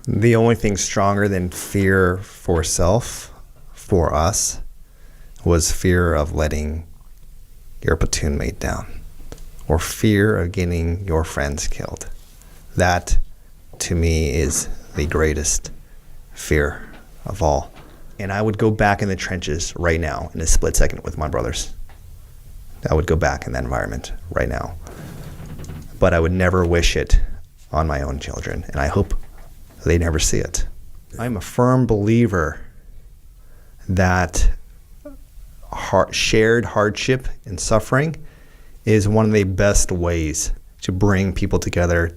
The only thing stronger than fear for self, for us, was fear of letting your platoon mate down, or fear of getting your friends killed. That, to me, is the greatest fear of all. And I would go back in the trenches right now in a split second with my brothers. I would go back in that environment right now. But I would never wish it on my own children, and I hope they never see it. I'm a firm believer that shared hardship and suffering is one of the best ways to bring people together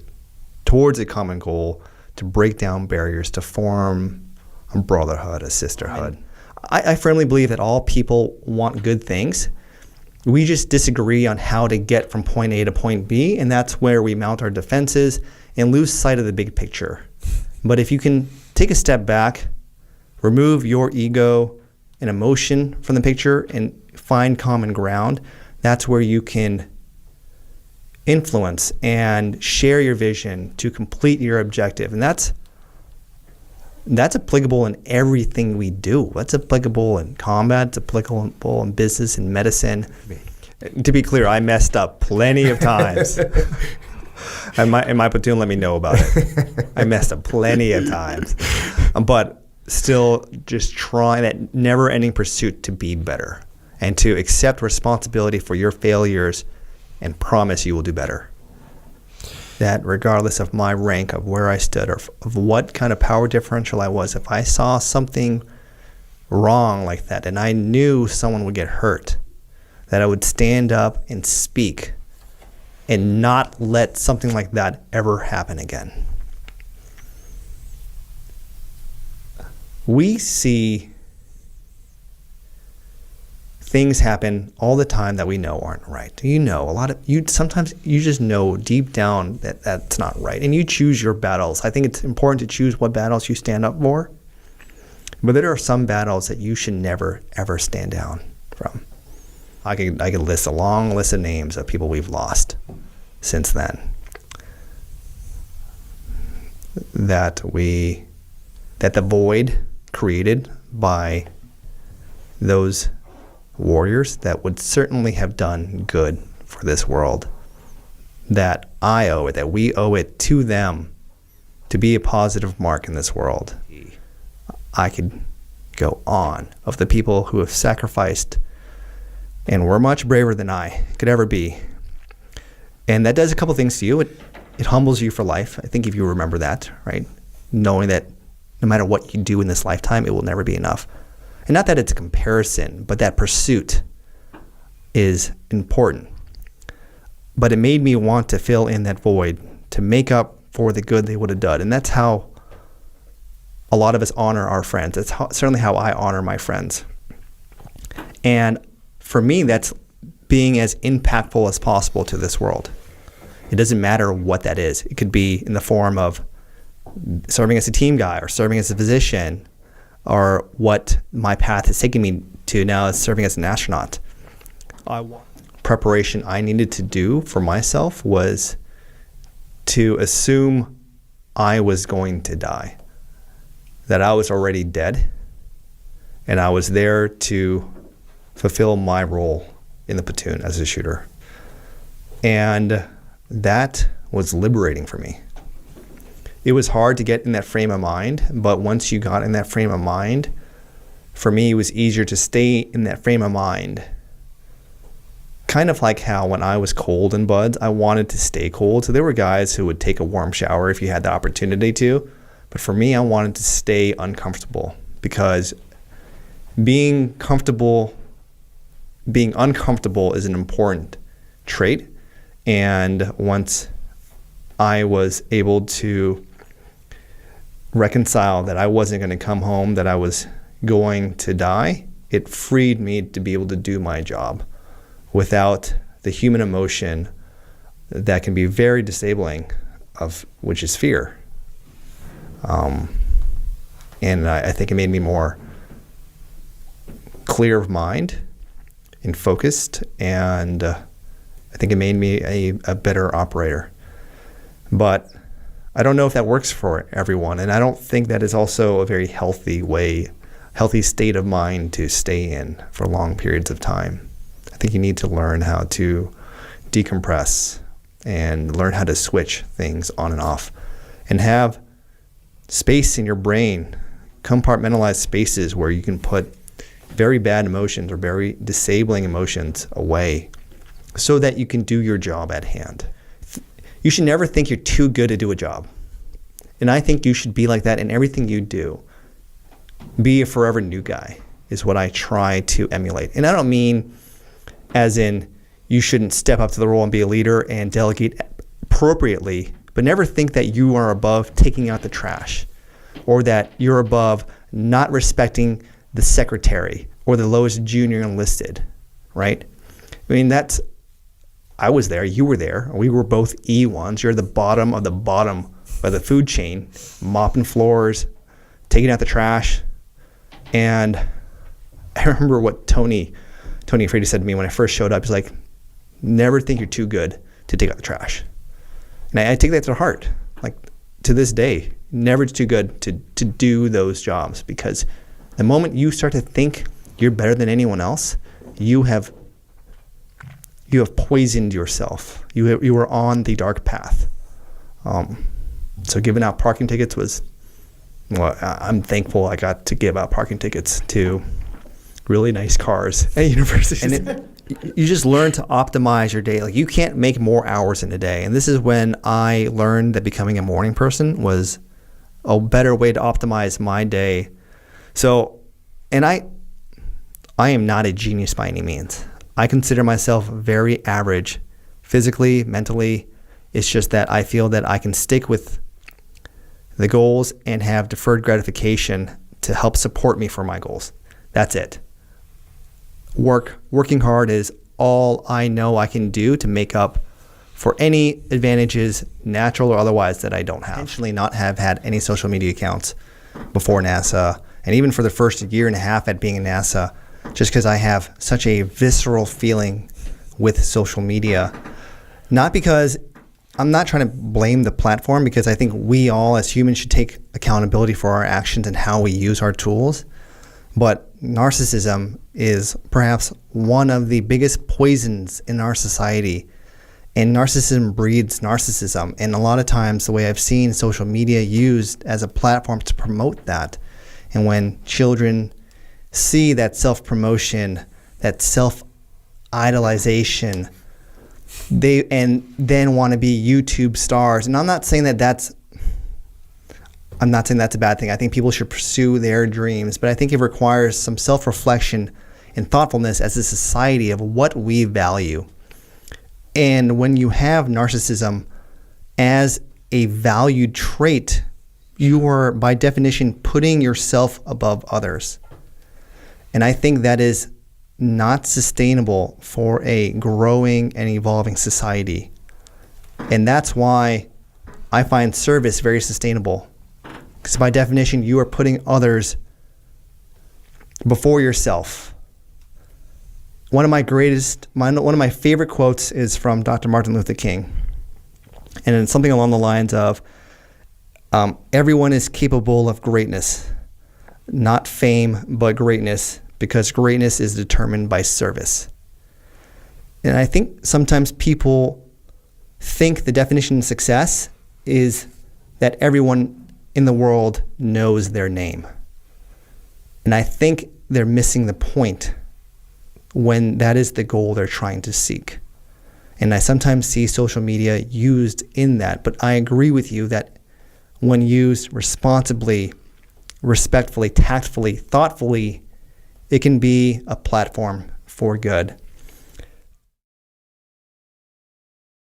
towards a common goal, to break down barriers, to form a brotherhood, a sisterhood. I firmly believe that all people want good things. We just disagree on how to get from point A to point B, and that's where we mount our defenses and lose sight of the big picture. But if you can take a step back, remove your ego and emotion from the picture and find common ground, that's where you can influence and share your vision to complete your objective. And that's applicable in everything we do. That's applicable in combat. It's applicable in business and medicine. To be clear, I messed up plenty of times. And my platoon let me know about it. I messed up plenty of times. But still just trying that never-ending pursuit to be better and to accept responsibility for your failures and promise you will do better. That regardless of my rank, of where I stood, or of what kind of power differential I was, if I saw something wrong like that and I knew someone would get hurt, that I would stand up and speak and not let something like that ever happen again. We see things happen all the time that we know aren't right. Sometimes you just know deep down that that's not right, and you choose your battles. I think it's important to choose what battles you stand up for, but there are some battles that you should never ever stand down from. I could list a long list of names of people we've lost since then. That the void created by those warriors that would certainly have done good for this world, that we owe it to them to be a positive mark in this world. I could go on of the people who have sacrificed and were much braver than I could ever be. And that does a couple things to you. It humbles you for life. I think if you remember that, right? Knowing that no matter what you do in this lifetime, it will never be enough. And not that it's a comparison, but that pursuit is important. But it made me want to fill in that void, to make up for the good they would have done. And that's how a lot of us honor our friends. That's certainly how I honor my friends. And for me, that's being as impactful as possible to this world. It doesn't matter what that is. It could be in the form of serving as a team guy, or serving as a physician, or what my path has taken me to now is serving as an astronaut. Preparation I needed to do for myself was to assume I was going to die, that I was already dead, and I was there to fulfill my role in the platoon as a shooter. And that was liberating for me. It was hard to get in that frame of mind, but once you got in that frame of mind, for me, it was easier to stay in that frame of mind. Kind of like how when I was cold in buds, I wanted to stay cold. So there were guys who would take a warm shower if you had the opportunity to. But for me, I wanted to stay uncomfortable, because being uncomfortable is an important trait. And once I was able to reconcile that I wasn't going to come home, that I was going to die, it freed me to be able to do my job without the human emotion that can be very disabling, which is fear. And I think it made me more clear of mind and focused, and I think it made me a better operator. But I don't know if that works for everyone. And I don't think that is also a very healthy state of mind to stay in for long periods of time. I think you need to learn how to decompress and learn how to switch things on and off and have space in your brain, compartmentalized spaces where you can put very bad emotions or very disabling emotions away so that you can do your job at hand. You should never think you're too good to do a job. And I think you should be like that in everything you do. Be a forever new guy is what I try to emulate. And I don't mean as in you shouldn't step up to the role and be a leader and delegate appropriately, but never think that you are above taking out the trash or that you're above not respecting the secretary or the lowest junior enlisted, right? I mean, I was there, you were there, we were both E1s. You're the bottom of the food chain, mopping floors, taking out the trash. And I remember what Tony Frady said to me when I first showed up. He's like, never think you're too good to take out the trash. And I take that to heart. Like, to this day, never too good to do those jobs, because the moment you start to think you're better than anyone else, you have poisoned yourself. You were on the dark path. So giving out parking tickets was, well, I'm thankful I got to give out parking tickets to really nice cars at universities. And you just learn to optimize your day. Like, you can't make more hours in a day. And this is when I learned that becoming a morning person was a better way to optimize my day. So, and I am not a genius by any means. I consider myself very average physically, mentally. It's just that I feel that I can stick with the goals and have deferred gratification to help support me for my goals. That's it. Working hard is all I know I can do to make up for any advantages, natural or otherwise, that I don't have. Intentionally not have had any social media accounts before NASA, and even for the first year and a half at being in NASA, just because I have such a visceral feeling with social media. Not because I'm not trying to blame the platform, because I think we all as humans should take accountability for our actions and how we use our tools. But narcissism is perhaps one of the biggest poisons in our society. And narcissism breeds narcissism. And a lot of times the way I've seen social media used as a platform to promote that. And when children see that self-promotion, that self-idolization, they then want to be YouTube stars. And I'm not saying that's a bad thing. I think people should pursue their dreams, but I think it requires some self-reflection and thoughtfulness as a society of what we value. And when you have narcissism as a valued trait, you are by definition putting yourself above others. And I think that is not sustainable for a growing and evolving society. And that's why I find service very sustainable. Because by definition, you are putting others before yourself. One of my favorite quotes is from Dr. Martin Luther King. And it's something along the lines of, everyone is capable of greatness, not fame, but greatness, because greatness is determined by service. And I think sometimes people think the definition of success is that everyone in the world knows their name. And I think they're missing the point when that is the goal they're trying to seek. And I sometimes see social media used in that, but I agree with you that when used responsibly, respectfully, tactfully, thoughtfully, it can be a platform for good.